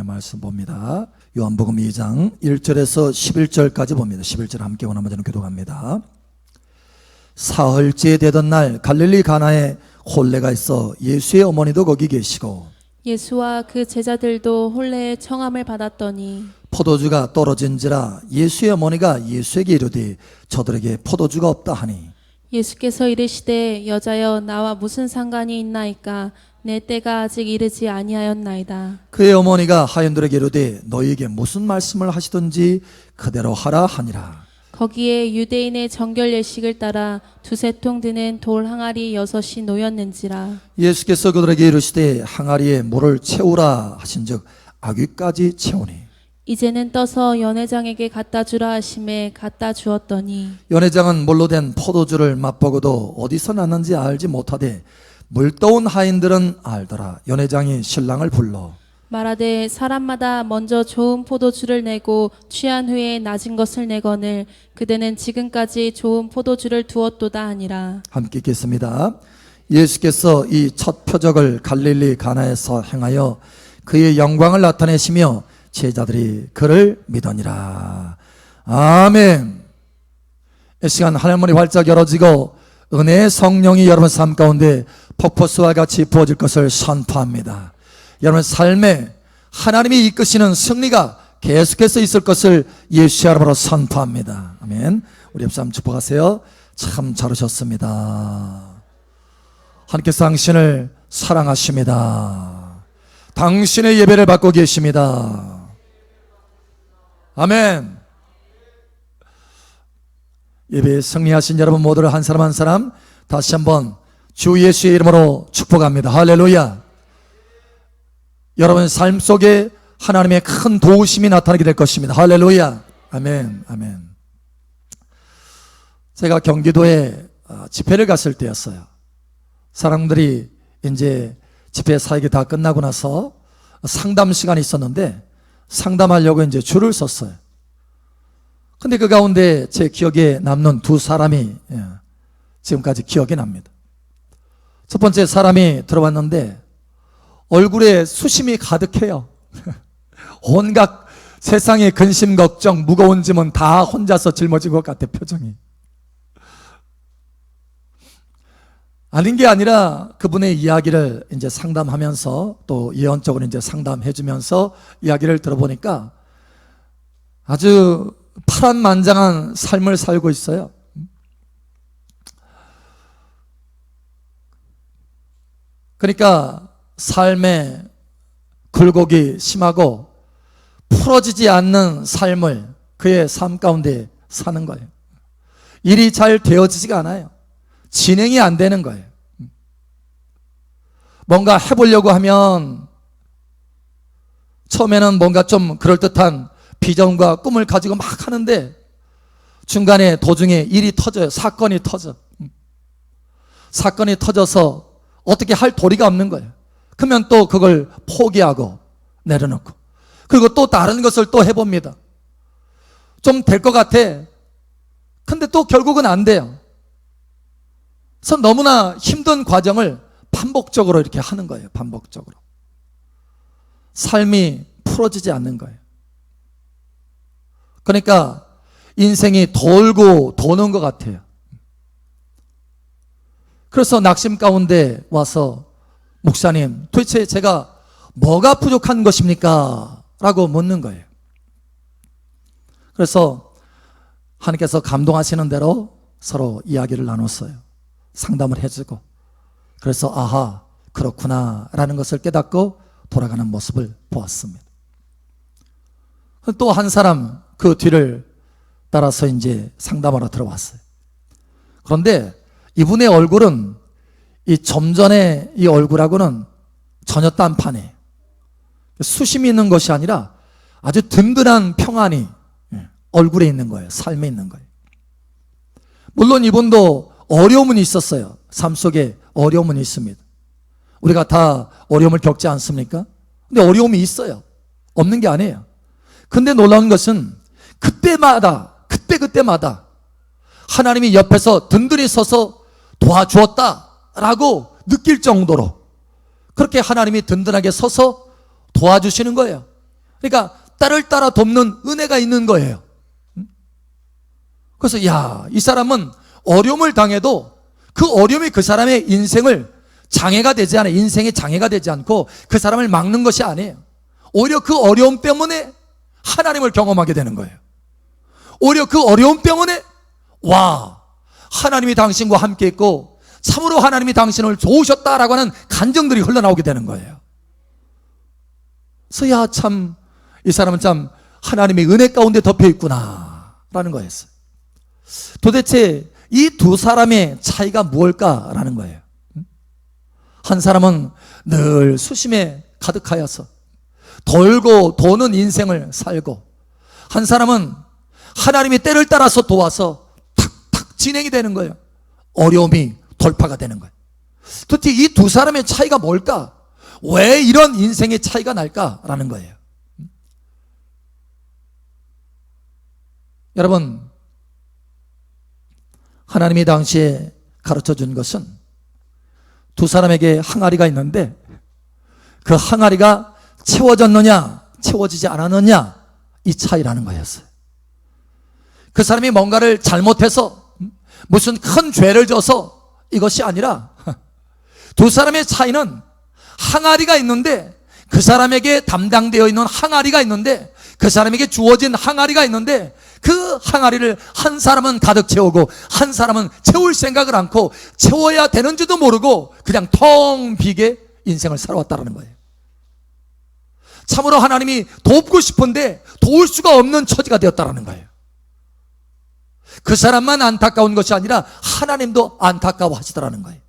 말씀 봅니다. 요한복음 2장 1절에서 11절까지 봅니다. 11절 함께 원하면 저는 교독합니다. 사흘째 되던 날 갈릴리 가나에 혼례가 있어 예수의 어머니도 거기 계시고 예수와 그 제자들도 혼례의 청함을 받았더니 포도주가 떨어진지라 예수의 어머니가 예수에게 이르되 저들에게 포도주가 없다 하니 예수께서 이르시되 여자여 나와 무슨 상관이 있나이까 내 때가 아직 이르지 아니하였나이다. 그의 어머니가 하인들에게 이르되 너희에게 무슨 말씀을 하시든지 그대로 하라 하니라. 거기에 유대인의 정결 예식을 따라 두세 통 드는 돌 항아리 6이 놓였는지라. 예수께서 그들에게 이르시되 항아리에 물을 채우라 하신즉 아귀까지 채우니 이제는 떠서 연회장에게 갖다 주라 하심에 갖다 주었더니 연회장은 물로 된 포도주를 맛보고도 어디서 났는지 알지 못하되 물떠온 하인들은 알더라. 연회장이 신랑을 불러 말하되 사람마다 먼저 좋은 포도주를 내고 취한 후에 낮은 것을 내거늘 그대는 지금까지 좋은 포도주를 두었도다 하니라. 함께 읽겠습니다. 예수께서 이 첫 표적을 갈릴리 가나에서 행하여 그의 영광을 나타내시며 제자들이 그를 믿으니라. 아멘. 이 시간 하늘문이 활짝 열어지고 은혜의 성령이 여러분 삶 가운데 폭포수와 같이 부어질 것을 선포합니다. 여러분 삶에 하나님이 이끄시는 승리가 계속해서 있을 것을 예수의 이름으로 선포합니다. 아멘. 우리 옆 사람 축복하세요. 참 잘하셨습니다. 하나님께서 당신을 사랑하십니다. 당신의 예배를 받고 계십니다. 아멘. 예배에 승리하신 여러분 모두를 한 사람 한 사람 다시 한번 주 예수의 이름으로 축복합니다. 할렐루야. 여러분의 삶 속에 하나님의 큰 도우심이 나타나게 될 것입니다. 할렐루야. 아멘. 아멘. 제가 경기도에 집회를 갔을 때였어요. 사람들이 이제 집회 사역이 다 끝나고 나서 상담 시간이 있었는데 상담하려고 이제 줄을 섰어요. 근데 그 가운데 제 기억에 남는 두 사람이 지금까지 기억이 납니다. 첫 번째 사람이 들어왔는데 얼굴에 수심이 가득해요. 온갖 세상의 근심 걱정 무거운 짐은 다 혼자서 짊어진 것 같아. 표정이 아닌 게 아니라 그분의 이야기를 이제 상담하면서 또 예언적으로 이제 상담해 주면서 이야기를 들어보니까 아주 파란만장한 삶을 살고 있어요. 그러니까 삶에 굴곡이 심하고 풀어지지 않는 삶을 그의 삶 가운데 사는 거예요. 일이 잘 되어지지가 않아요. 진행이 안 되는 거예요. 뭔가 해보려고 하면 처음에는 뭔가 좀 그럴듯한 비전과 꿈을 가지고 막 하는데 중간에 도중에 일이 터져요. 사건이 터져. 사건이 터져서 어떻게 할 도리가 없는 거예요. 그러면 또 그걸 포기하고 내려놓고 그리고 또 다른 것을 또 해봅니다. 좀 될 것 같아. 근데 또 결국은 안 돼요. 그래서 너무나 힘든 과정을 반복적으로 이렇게 하는 거예요. 반복적으로. 삶이 풀어지지 않는 거예요. 그러니까 인생이 돌고 도는 것 같아요. 그래서 낙심 가운데 와서 목사님 도대체 제가 뭐가 부족한 것입니까? 라고 묻는 거예요. 그래서 하나님께서 감동하시는 대로 서로 이야기를 나눴어요. 상담을 해주고 그래서 아하 그렇구나 라는 것을 깨닫고 돌아가는 모습을 보았습니다. 또 한 사람 그 뒤를 따라서 이제 상담하러 들어왔어요. 그런데 이분의 얼굴은 이 좀 전에 이 얼굴하고는 전혀 딴판이에요. 수심이 있는 것이 아니라 아주 든든한 평안이 얼굴에 있는 거예요. 삶에 있는 거예요. 물론 이분도 어려움은 있었어요. 삶 속에 어려움은 있습니다. 우리가 다 어려움을 겪지 않습니까? 근데 어려움이 있어요. 없는 게 아니에요. 근데 놀라운 것은 그때마다 하나님이 옆에서 든든히 서서 도와주었다라고 느낄 정도로 그렇게 하나님이 든든하게 서서 도와주시는 거예요. 그러니까 때를 따라 돕는 은혜가 있는 거예요. 그래서 이 사람은 어려움을 당해도 그 어려움이 그 사람의 인생을 장애가 되지 않아요. 인생의 장애가 되지 않고 그 사람을 막는 것이 아니에요. 오히려 그 어려움 때문에 하나님을 경험하게 되는 거예요. 오히려 그 어려움 때문에 하나님이 당신과 함께 있고 참으로 하나님이 당신을 도우셨다라고 하는 간증들이 흘러나오게 되는 거예요. 그래서 참 이 사람은 참 하나님의 은혜 가운데 덮여 있구나 라는 거였어요. 도대체 이 두 사람의 차이가 무엇일까라는 거예요. 한 사람은 늘 수심에 가득하여서 돌고 도는 인생을 살고, 한 사람은 하나님이 때를 따라서 도와서 탁탁 진행이 되는 거예요. 어려움이 돌파가 되는 거예요. 도대체 이 두 사람의 차이가 뭘까? 왜 이런 인생의 차이가 날까라는 거예요. 여러분, 하나님이 당시에 가르쳐 준 것은 두 사람에게 항아리가 있는데 그 항아리가 채워졌느냐 채워지지 않았느냐, 이 차이라는 거였어요. 그 사람이 뭔가를 잘못해서 무슨 큰 죄를 져서 이것이 아니라 두 사람의 차이는 항아리가 있는데, 그 사람에게 담당되어 있는 항아리가 있는데, 그 사람에게 주어진 항아리가 있는데, 그 항아리를 한 사람은 가득 채우고 한 사람은 채울 생각을 않고 채워야 되는지도 모르고 그냥 텅 비게 인생을 살아왔다는 거예요. 참으로 하나님이 돕고 싶은데 도울 수가 없는 처지가 되었다는 거예요. 그 사람만 안타까운 것이 아니라 하나님도 안타까워하시더라는 거예요.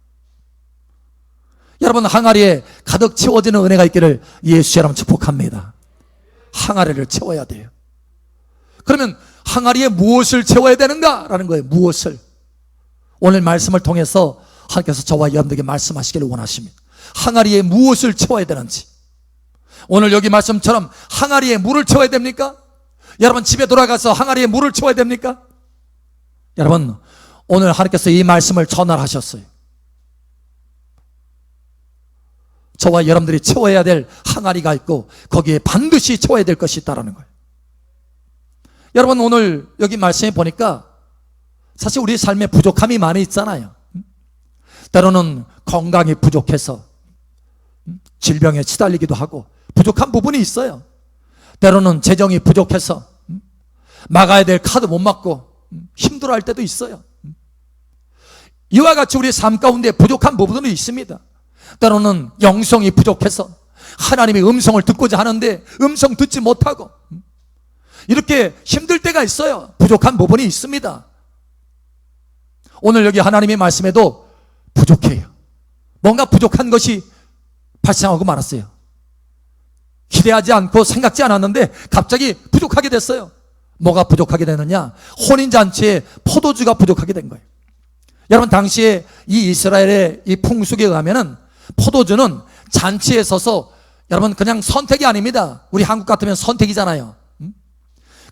여러분, 항아리에 가득 채워지는 은혜가 있기를 예수의 이름으로 축복합니다. 항아리를 채워야 돼요. 그러면 항아리에 무엇을 채워야 되는가라는 거예요. 무엇을. 오늘 말씀을 통해서 하나님께서 저와 여러분들에게 말씀하시기를 원하십니다. 항아리에 무엇을 채워야 되는지. 오늘 여기 말씀처럼 항아리에 물을 채워야 됩니까? 여러분, 집에 돌아가서 항아리에 물을 채워야 됩니까? 여러분, 오늘 하나님께서 이 말씀을 전하셨어요. 저와 여러분들이 채워야 될 항아리가 있고 거기에 반드시 채워야 될 것이 있다는 거예요. 여러분, 오늘 여기 말씀에 보니까 사실 우리 삶에 부족함이 많이 있잖아요. 때로는 건강이 부족해서 질병에 시달리기도 하고 부족한 부분이 있어요. 때로는 재정이 부족해서 막아야 될 카드 못 막고 힘들어할 때도 있어요. 이와 같이 우리 삶 가운데 부족한 부분이 있습니다. 때로는 영성이 부족해서 하나님의 음성을 듣고자 하는데 음성 듣지 못하고 이렇게 힘들 때가 있어요. 부족한 부분이 있습니다. 오늘 여기 하나님의 말씀에도 부족해요. 뭔가 부족한 것이 발생하고 말았어요. 기대하지 않고 생각지 않았는데 갑자기 부족하게 됐어요. 뭐가 부족하게 되느냐? 혼인잔치에 포도주가 부족하게 된 거예요. 여러분, 당시에 이 이스라엘의 이 풍俗에 의하면은 포도주는 잔치에 서서, 여러분, 그냥 선택이 아닙니다. 우리 한국 같으면 선택이잖아요.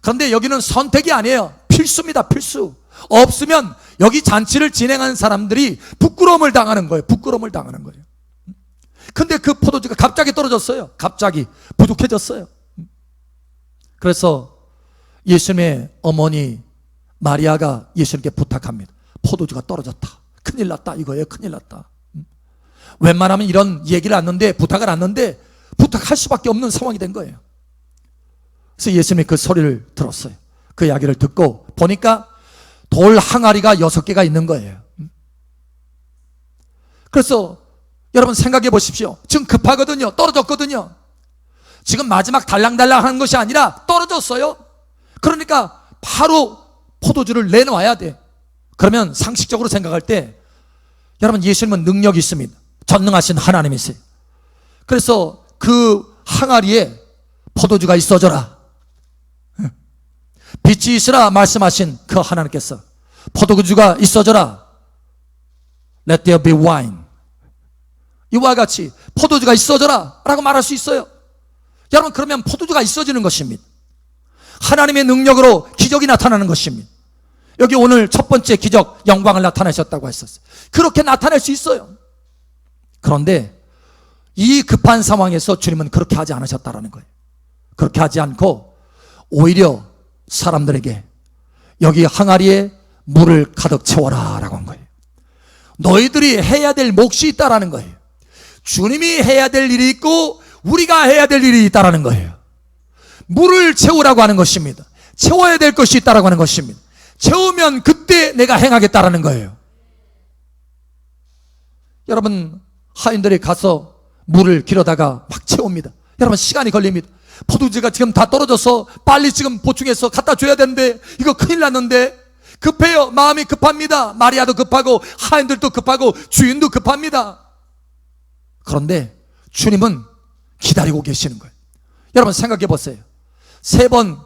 그런데 여기는 선택이 아니에요. 필수입니다. 필수. 없으면 여기 잔치를 진행하는 사람들이 부끄러움을 당하는 거예요. 부끄러움을 당하는 거예요. 근데 그 포도주가 갑자기 떨어졌어요. 갑자기 부족해졌어요. 그래서 예수님의 어머니 마리아가 예수님께 부탁합니다. 포도주가 떨어졌다. 큰일 났다. 이거예요. 큰일 났다. 웬만하면 이런 얘기를 안는데, 부탁을 안는데 부탁할 수밖에 없는 상황이 된 거예요. 그래서 예수님이 그 소리를 들었어요. 그 이야기를 듣고 보니까 돌 항아리가 6개가 있는 거예요. 그래서 여러분, 생각해 보십시오. 지금 급하거든요. 떨어졌거든요. 지금 마지막 달랑달랑 하는 것이 아니라 떨어졌어요. 그러니까 바로 포도주를 내놓아야 돼. 그러면 상식적으로 생각할 때, 여러분, 예수님은 능력이 있습니다. 전능하신 하나님이세요. 그래서 그 항아리에 포도주가 있어져라, 빛이 있으라 말씀하신 그 하나님께서 포도주가 있어져라, Let there be wine, 이와 같이 포도주가 있어져라 라고 말할 수 있어요. 여러분, 그러면 포도주가 있어지는 것입니다. 하나님의 능력으로 기적이 나타나는 것입니다. 여기 오늘 첫 번째 기적, 영광을 나타내셨다고 했었어요. 그렇게 나타낼 수 있어요. 그런데 이 급한 상황에서 주님은 그렇게 하지 않으셨다는 거예요. 그렇게 하지 않고 오히려 사람들에게 여기 항아리에 물을 가득 채워라 라고 한 거예요. 너희들이 해야 될 몫이 있다라는 거예요. 주님이 해야 될 일이 있고 우리가 해야 될 일이 있다라는 거예요. 물을 채우라고 하는 것입니다. 채워야 될 것이 있다라고 하는 것입니다. 채우면 그때 내가 행하겠다라는 거예요. 여러분, 하인들이 가서 물을 길어다가 막 채웁니다. 여러분, 시간이 걸립니다. 포도주가 지금 다 떨어져서 빨리 지금 보충해서 갖다 줘야 되는데 이거 큰일 났는데 급해요. 마음이 급합니다. 마리아도 급하고 하인들도 급하고 주인도 급합니다. 그런데 주님은 기다리고 계시는 거예요. 여러분 생각해 보세요. 3번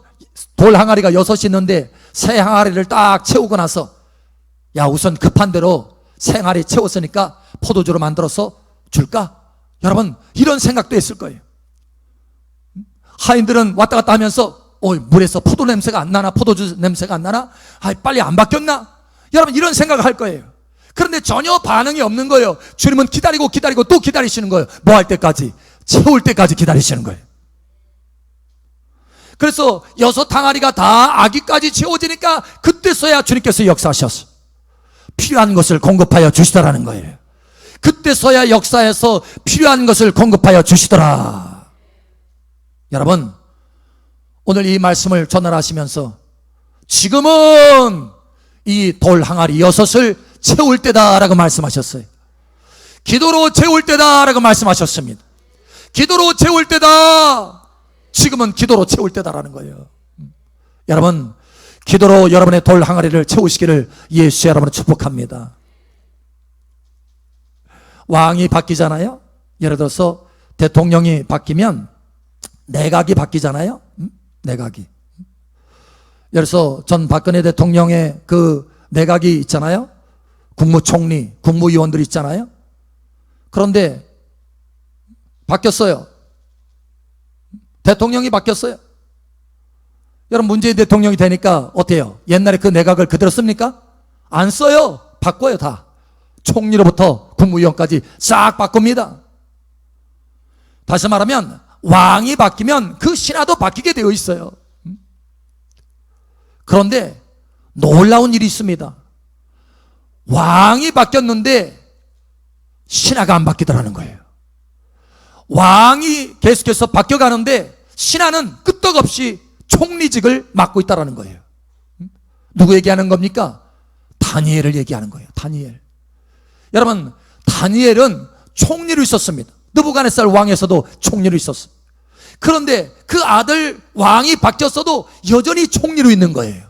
돌 항아리가 6이 있는데 새 항아리를 딱 채우고 나서 야, 우선 급한 대로 새 항아리 채웠으니까 포도주로 만들어서 줄까? 여러분 이런 생각도 했을 거예요. 하인들은 왔다 갔다 하면서 물에서 포도 냄새가 안 나나? 포도주 냄새가 안 나나? 빨리 안 바뀌었나? 여러분 이런 생각을 할 거예요. 그런데 전혀 반응이 없는 거예요. 주님은 기다리고 또 기다리시는 거예요. 뭐 할 때까지? 채울 때까지 기다리시는 거예요. 그래서 6 항아리가 다 아기까지 채워지니까 그때서야 주님께서 역사하셔서 필요한 것을 공급하여 주시더라는 거예요. 그때서야 역사에서 필요한 것을 공급하여 주시더라. 여러분 오늘 이 말씀을 전달하시면서 지금은 이 돌 항아리 6을 채울 때다라고 말씀하셨어요. 기도로 채울 때다라고 말씀하셨습니다. 기도로 채울 때다. 지금은 기도로 채울 때다라는 거예요. 여러분 기도로 여러분의 돌 항아리를 채우시기를 예수 여러분을 축복합니다. 왕이 바뀌잖아요. 예를 들어서 대통령이 바뀌면 내각이 바뀌잖아요. 내각이. 예를 들어서 전 박근혜 대통령의 그 내각이 있잖아요. 국무총리, 국무위원들이 있잖아요. 그런데 바뀌었어요. 대통령이 바뀌었어요. 여러분 문재인 대통령이 되니까 어때요? 옛날에 그 내각을 그대로 씁니까? 안 써요. 바꿔요 다. 총리로부터 국무위원까지 싹 바꿉니다. 다시 말하면 왕이 바뀌면 그 신하도 바뀌게 되어 있어요. 그런데 놀라운 일이 있습니다. 왕이 바뀌었는데 신하가 안 바뀌더라는 거예요. 왕이 계속해서 바뀌어가는데 신하는 끄떡없이 총리직을 맡고 있다는 거예요. 누구 얘기하는 겁니까? 다니엘을 얘기하는 거예요. 다니엘. 여러분 다니엘은 총리로 있었습니다. 느부갓네살 왕에서도 총리로 있었어요. 그런데 그 아들 왕이 바뀌었어도 여전히 총리로 있는 거예요.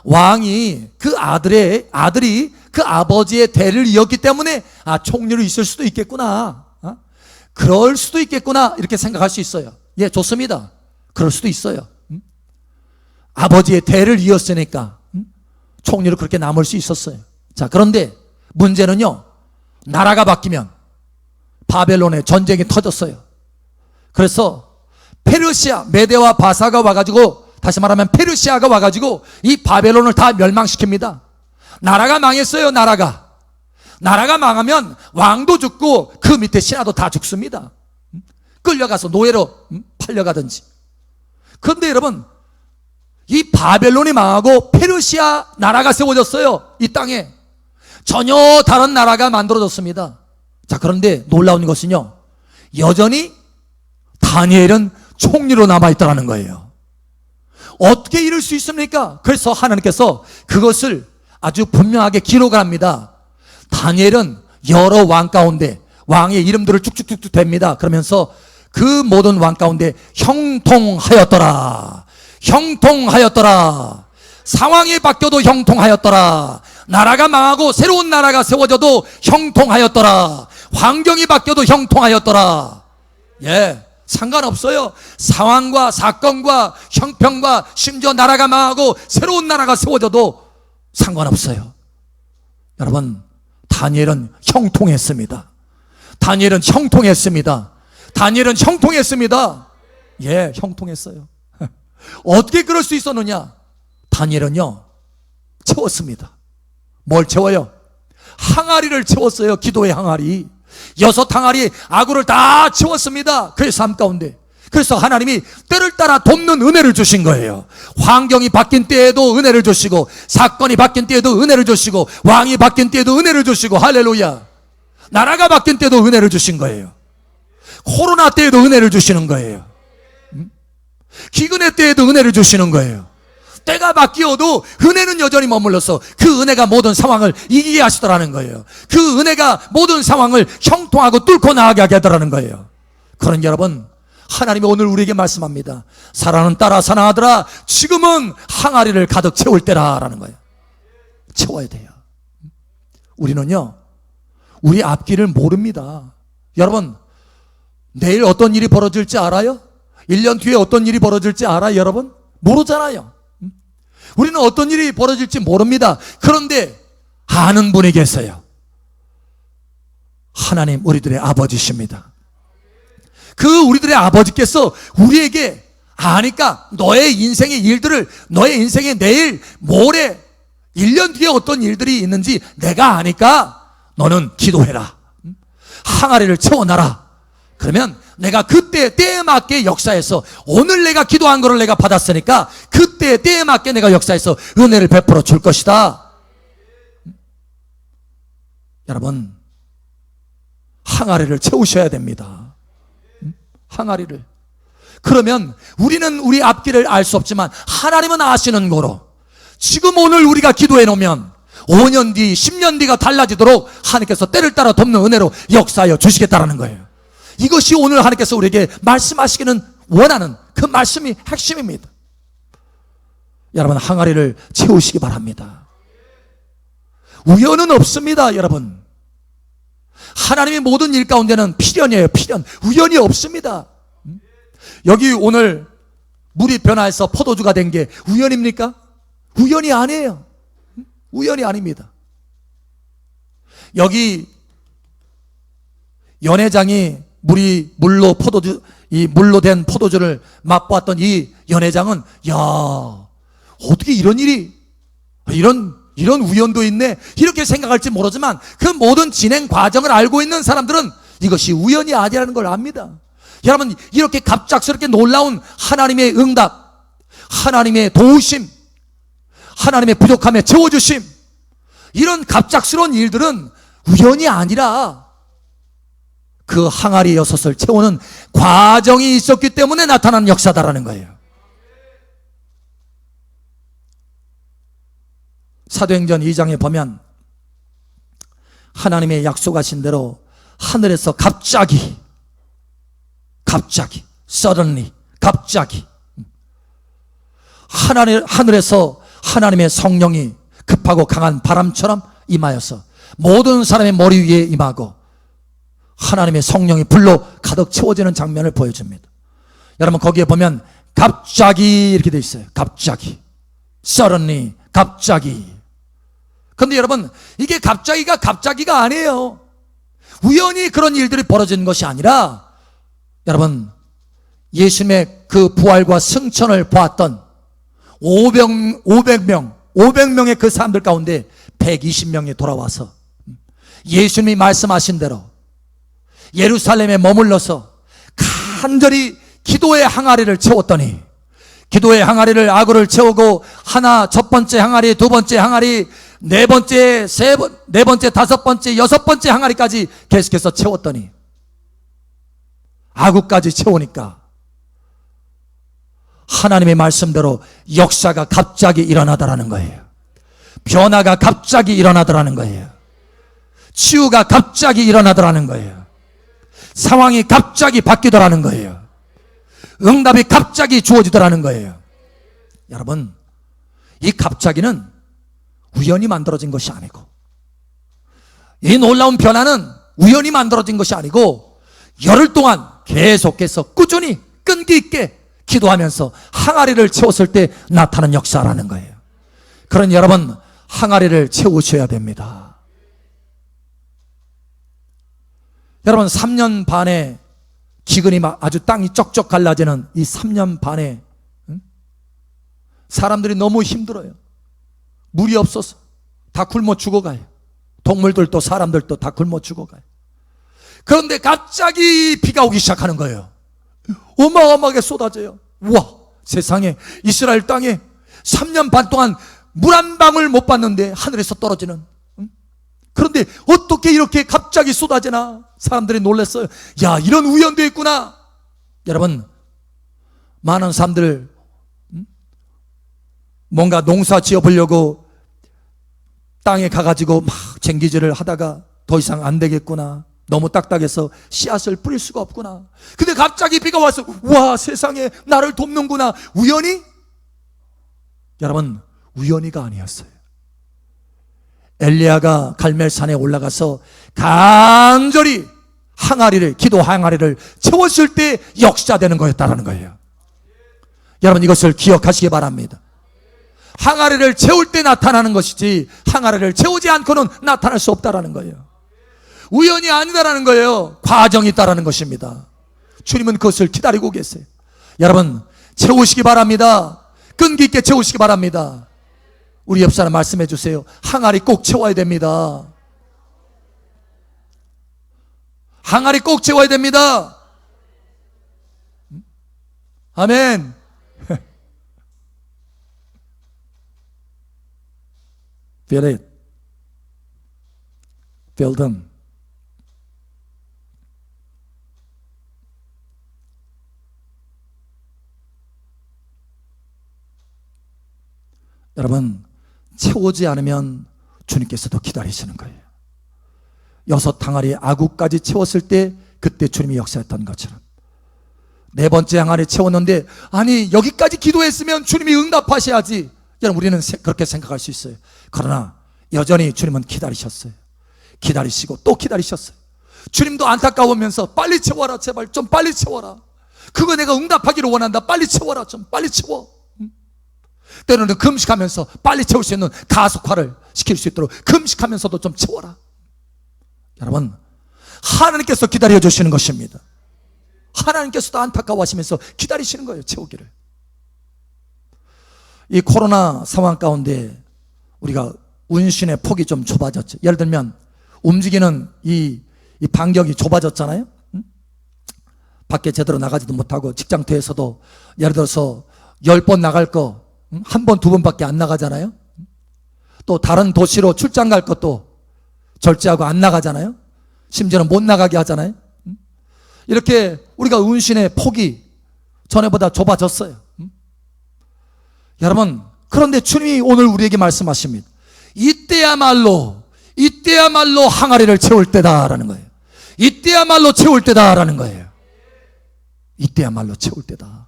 왕이 그 아들이 그 아버지의 대를 이었기 때문에 총리로 있을 수도 있겠구나. 그럴 수도 있겠구나 이렇게 생각할 수 있어요. 예, 좋습니다. 그럴 수도 있어요. 아버지의 대를 이었으니까 총리로 그렇게 남을 수 있었어요. 자, 그런데 문제는요, 나라가 바뀌면 바벨론에 전쟁이 터졌어요. 그래서 페르시아, 메대와 바사가 와가지고, 다시 말하면 페르시아가 와가지고 이 바벨론을 다 멸망시킵니다. 나라가 망했어요. 나라가 망하면 왕도 죽고 그 밑에 신하도 다 죽습니다. 끌려가서 노예로 팔려가든지. 그런데 여러분 이 바벨론이 망하고 페르시아 나라가 세워졌어요. 이 땅에 전혀 다른 나라가 만들어졌습니다. 자, 그런데 놀라운 것은요, 여전히 다니엘은 총리로 남아있다는 거예요. 어떻게 이럴 수 있습니까? 그래서 하나님께서 그것을 아주 분명하게 기록을 합니다. 다니엘은 여러 왕 가운데 왕의 이름들을 쭉쭉쭉 댑니다. 그러면서 그 모든 왕 가운데 형통하였더라. 상황이 바뀌어도 형통하였더라. 나라가 망하고 새로운 나라가 세워져도 형통하였더라. 환경이 바뀌어도 형통하였더라. 예, 상관없어요. 상황과 사건과 형편과 심지어 나라가 망하고 새로운 나라가 세워져도 상관없어요. 여러분, 다니엘은 형통했습니다. 예, 형통했어요. 어떻게 그럴 수 있었느냐? 다니엘은요, 채웠습니다. 뭘 채워요? 항아리를 채웠어요. 기도의 항아리. 6 항아리 아구를 다 채웠습니다. 그의 삶 가운데. 그래서 하나님이 때를 따라 돕는 은혜를 주신 거예요. 환경이 바뀐 때에도 은혜를 주시고, 사건이 바뀐 때에도 은혜를 주시고, 왕이 바뀐 때에도 은혜를 주시고, 할렐루야. 나라가 바뀐 때도 은혜를 주신 거예요. 코로나 때에도 은혜를 주시는 거예요. 기근의 때에도 은혜를 주시는 거예요. 때가 바뀌어도 은혜는 여전히 머물러서 그 은혜가 모든 상황을 이기게 하시더라는 거예요. 그 은혜가 모든 상황을 형통하고 뚫고 나가게 하더라는 거예요. 그런 여러분, 하나님이 오늘 우리에게 말씀합니다. 사랑하는 딸아, 사랑하더라, 지금은 항아리를 가득 채울 때라라는 거예요. 채워야 돼요. 우리는요, 우리 앞길을 모릅니다. 여러분, 내일 어떤 일이 벌어질지 알아요? 1년 뒤에 어떤 일이 벌어질지 알아요, 여러분? 모르잖아요. 우리는 어떤 일이 벌어질지 모릅니다. 그런데 아는 분이 계세요. 하나님, 우리들의 아버지십니다. 그 우리들의 아버지께서 우리에게 아니까 너의 인생의 일들을, 너의 인생의 내일, 모레, 1년 뒤에 어떤 일들이 있는지 내가 아니까 너는 기도해라. 항아리를 채워놔라. 그러면 내가 그때 때에 맞게 역사해서, 오늘 내가 기도한 거를 내가 받았으니까 그때 때에 맞게 내가 역사해서 은혜를 베풀어 줄 것이다. 여러분, 항아리를 채우셔야 됩니다. 항아리를. 그러면 우리는 우리 앞길을 알 수 없지만 하나님은 아시는 거로, 지금 오늘 우리가 기도해 놓으면 5년 뒤, 10년 뒤가 달라지도록 하나님께서 때를 따라 돕는 은혜로 역사하여 주시겠다라는 거예요. 이것이 오늘 하나님께서 우리에게 말씀하시기는 원하는 그 말씀이 핵심입니다. 여러분, 항아리를 채우시기 바랍니다. 우연은 없습니다, 여러분. 하나님의 모든 일 가운데는 필연이에요, 필연. 우연이 없습니다. 여기 오늘 물이 변화해서 포도주가 된 게 우연입니까? 우연이 아니에요. 우연이 아닙니다. 여기 연회장이 물로 포도주, 이 물로 된 포도주를 맛보았던 이 연회장은, 야, 어떻게 이런 일이, 이런 우연도 있네, 이렇게 생각할지 모르지만 그 모든 진행 과정을 알고 있는 사람들은 이것이 우연이 아니라는 걸 압니다. 여러분, 이렇게 갑작스럽게 놀라운 하나님의 응답, 하나님의 도우심, 하나님의 부족함에 채워주심, 이런 갑작스러운 일들은 우연이 아니라 그 항아리 6을 채우는 과정이 있었기 때문에 나타난 역사다라는 거예요. 사도행전 2장에 보면 하나님의 약속하신 대로 하늘에서 갑자기 suddenly, 갑자기 하늘에서 하나님의 성령이 급하고 강한 바람처럼 임하여서 모든 사람의 머리 위에 임하고 하나님의 성령이 불로 가득 채워지는 장면을 보여줍니다. 여러분, 거기에 보면 갑자기 이렇게 되어 있어요. 갑자기, suddenly, 갑자기. 그런데 여러분, 이게 갑자기가 아니에요. 우연히 그런 일들이 벌어지는 것이 아니라, 여러분, 예수님의 그 부활과 승천을 보았던 500명의 그 사람들 가운데 120명이 돌아와서 예수님이 말씀하신 대로 예루살렘에 머물러서 간절히 기도의 항아리를 채웠더니, 기도의 항아리를 아구를 채우고 첫 번째 항아리, 두 번째 항아리, 네 번째, 네 번째, 다섯 번째, 여섯 번째 항아리까지 계속해서 채웠더니 아구까지 채우니까 하나님의 말씀대로 역사가 갑자기 일어나더라는 거예요. 변화가 갑자기 일어나더라는 거예요. 치유가 갑자기 일어나더라는 거예요. 상황이 갑자기 바뀌더라는 거예요. 응답이 갑자기 주어지더라는 거예요. 여러분, 이 갑자기는 우연히 만들어진 것이 아니고, 이 놀라운 변화는 우연히 만들어진 것이 아니고, 열흘 동안 계속해서 꾸준히 끈기 있게 기도하면서 항아리를 채웠을 때 나타난 역사라는 거예요. 그런 여러분, 항아리를 채우셔야 됩니다. 여러분, 3년 반에 기근이 아주 땅이 쩍쩍 갈라지는 이 3년 반에 사람들이 너무 힘들어요. 물이 없어서 다 굶어 죽어가요. 동물들도 사람들도 다 굶어 죽어가요. 그런데 갑자기 비가 오기 시작하는 거예요. 어마어마하게 쏟아져요. 우와, 세상에, 이스라엘 땅에 3년 반 동안 물 한 방울 못 봤는데 하늘에서 떨어지는. 그런데 어떻게 이렇게 갑자기 쏟아지나? 사람들이 놀랐어요. 야, 이런 우연도 있구나. 여러분, 많은 사람들 뭔가 농사 지어보려고 땅에 가가지고 막 쟁기질을 하다가 더 이상 안 되겠구나, 너무 딱딱해서 씨앗을 뿌릴 수가 없구나. 근데 갑자기 비가 와서 와, 세상에, 나를 돕는구나. 우연히? 여러분, 우연히가 아니었어요. 엘리야가 갈멜산에 올라가서 간절히 기도 항아리를 채웠을 때 역사되는 거였다라는 거예요. 여러분, 이것을 기억하시기 바랍니다. 항아리를 채울 때 나타나는 것이지 항아리를 채우지 않고는 나타날 수 없다라는 거예요. 우연이 아니다라는 거예요. 과정이 있다라는 것입니다. 주님은 그것을 기다리고 계세요. 여러분, 채우시기 바랍니다. 끈기 있게 채우시기 바랍니다. 우리 옆 사람 말씀해 주세요. 항아리 꼭 채워야 됩니다. 항아리 꼭 채워야 됩니다. 아멘. Feel it. Feel them. 여러분, 채우지 않으면 주님께서도 기다리시는 거예요. 6 항아리 아구까지 채웠을 때 그때 주님이 역사했던 것처럼 4번째 항아리 채웠는데, 아니, 여기까지 기도했으면 주님이 응답하셔야지. 여러분, 우리는 그렇게 생각할 수 있어요. 그러나 여전히 주님은 기다리셨어요. 기다리시고 또 기다리셨어요. 주님도 안타까우면서 빨리 채워라, 제발 좀 빨리 채워라. 그거 내가 응답하기를 원한다. 빨리 채워라, 좀 빨리 채워. 때로는 금식하면서 빨리 채울 수 있는 가속화를 시킬 수 있도록 금식하면서도 좀 채워라. 여러분, 하나님께서 기다려 주시는 것입니다. 하나님께서도 안타까워하시면서 기다리시는 거예요, 채우기를. 이 코로나 상황 가운데 우리가 운신의 폭이 좀 좁아졌죠. 예를 들면 움직이는 이 반경이 좁아졌잖아요. 밖에 제대로 나가지도 못하고, 직장터에서도 예를 들어서 10번 나갈 거 1번, 2번밖에 안 나가잖아요. 또 다른 도시로 출장 갈 것도 절제하고 안 나가잖아요. 심지어는 못 나가게 하잖아요. 이렇게 우리가 운신의 폭이 전에보다 좁아졌어요. 여러분, 그런데 주님이 오늘 우리에게 말씀하십니다. 이때야말로 항아리를 채울 때다라는 거예요. 이때야말로 채울 때다라는 거예요. 이때야말로 채울 때다.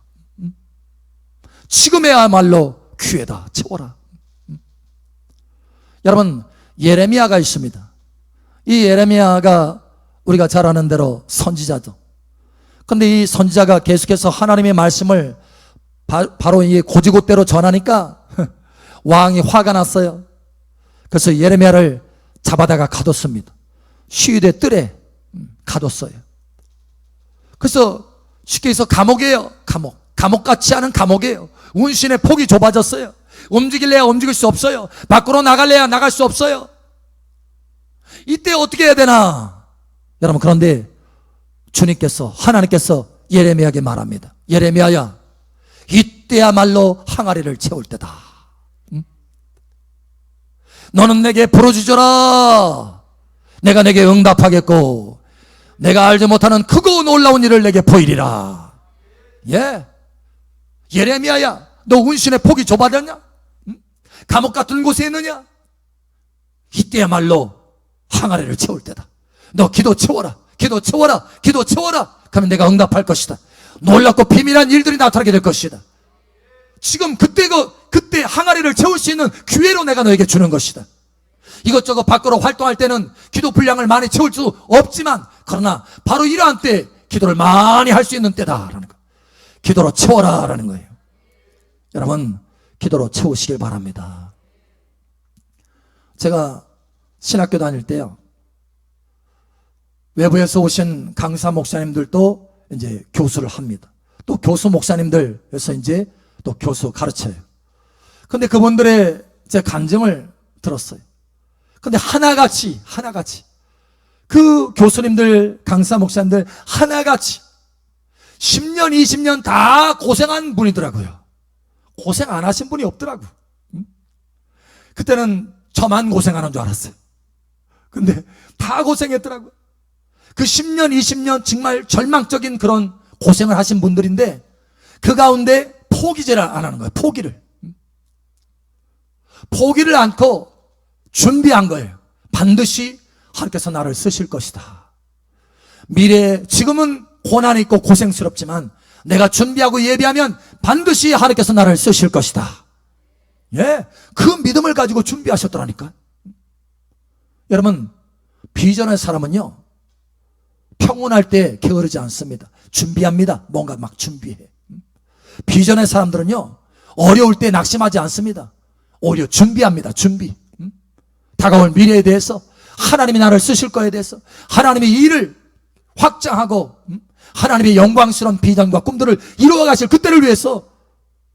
지금에야말로 기회다. 채워라. 여러분, 예레미야가 있습니다. 이 예레미야가 우리가 잘 아는 대로 선지자죠. 그런데 이 선지자가 계속해서 하나님의 말씀을 바로 이 고지고대로 전하니까 왕이 화가 났어요. 그래서 예레미야를 잡아다가 가뒀습니다. 시위대 뜰에 가뒀어요. 그래서 쉽게 해서 감옥이에요. 감옥 같지 않은 감옥이에요. 운신의 폭이 좁아졌어요. 움직일래야 움직일 수 없어요. 밖으로 나갈래야 나갈 수 없어요. 이때 어떻게 해야 되나? 여러분, 그런데 주님께서, 하나님께서 예레미야에게 말합니다. 예레미야야, 이때야말로 항아리를 채울 때다. 너는 내게 부르짖어라. 내가 내게 응답하겠고 내가 알지 못하는 크고 놀라운 일을 내게 보이리라. 예레미야야, 너 운신의 폭이 좁아졌냐? 감옥 같은 곳에 있느냐? 이때야말로 항아리를 채울 때다. 너 기도 채워라. 기도 채워라. 기도 채워라. 그러면 내가 응답할 것이다. 놀랍고 비밀한 일들이 나타나게 될 것이다. 지금 그때 항아리를 채울 수 있는 기회로 내가 너에게 주는 것이다. 이것저것 밖으로 활동할 때는 기도 분량을 많이 채울 수 없지만, 그러나 바로 이러한 때 기도를 많이 할 수 있는 때다라는 거. 기도로 채워라라는 거예요. 여러분, 기도로 채우시길 바랍니다. 제가 신학교 다닐 때요, 외부에서 오신 강사 목사님들도 이제 교수를 합니다. 또 교수 목사님들에서 이제 또 교수 가르쳐요. 근데 그분들의 제 간증을 들었어요. 근데 하나같이 그 교수님들, 강사 목사님들 하나같이 10년, 20년 다 고생한 분이더라고요. 고생 안 하신 분이 없더라고. 그때는 저만 고생하는 줄 알았어요. 근데 다 고생했더라고요. 그 10년, 20년 정말 절망적인 그런 고생을 하신 분들인데 그 가운데 포기를 안 하는 거예요. 포기를 않고 준비한 거예요. 반드시 하나님께서 나를 쓰실 것이다. 미래에 지금은 고난이 있고 고생스럽지만 내가 준비하고 예비하면 반드시 하나님께서 나를 쓰실 것이다. 예, 그 믿음을 가지고 준비하셨더라니까. 여러분, 비전의 사람은요 평온할 때 게으르지 않습니다. 준비합니다. 뭔가 막 준비해. 비전의 사람들은요 어려울 때 낙심하지 않습니다. 오히려 준비합니다. 준비. 다가올 미래에 대해서, 하나님이 나를 쓰실 거에 대해서, 하나님의 일을 확장하고 하나님의 영광스러운 비전과 꿈들을 이루어 가실 그때를 위해서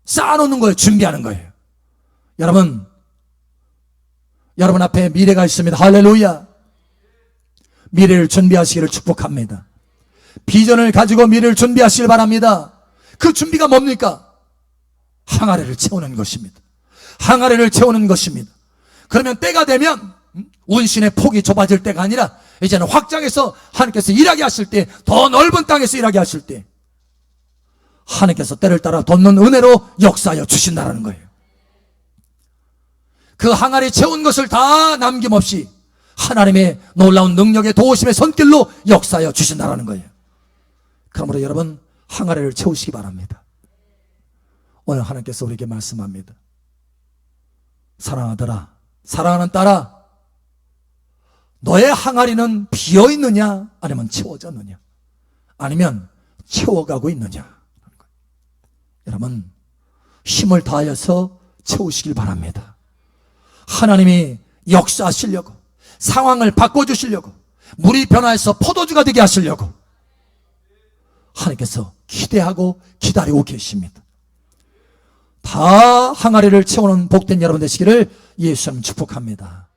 쌓아놓는 거예요. 준비하는 거예요. 여러분 앞에 미래가 있습니다. 할렐루야. 미래를 준비하시기를 축복합니다. 비전을 가지고 미래를 준비하시길 바랍니다. 그 준비가 뭡니까? 항아리를 채우는 것입니다. 항아리를 채우는 것입니다. 그러면 때가 되면 운신의 폭이 좁아질 때가 아니라 이제는 확장해서 하나님께서 일하게 하실 때, 더 넓은 땅에서 일하게 하실 때 하나님께서 때를 따라 돋는 은혜로 역사하여 주신다는 거예요. 그 항아리 채운 것을 다 남김없이 하나님의 놀라운 능력의 도우심의 손길로 역사하여 주신다는 거예요. 그러므로 여러분 항아리를 채우시기 바랍니다. 오늘 하나님께서 우리에게 말씀합니다. 사랑하더라, 사랑하는 딸아, 너의 항아리는 비어있느냐 아니면 채워졌느냐, 아니면 채워가고 있느냐. 여러분 힘을 다하여서 채우시길 바랍니다. 하나님이 역사하시려고, 상황을 바꿔주시려고, 물이 변화해서 포도주가 되게 하시려고 하나님께서 기대하고 기다리고 계십니다. 다 항아리를 채우는 복된 여러분 되시기를 예수님 축복합니다.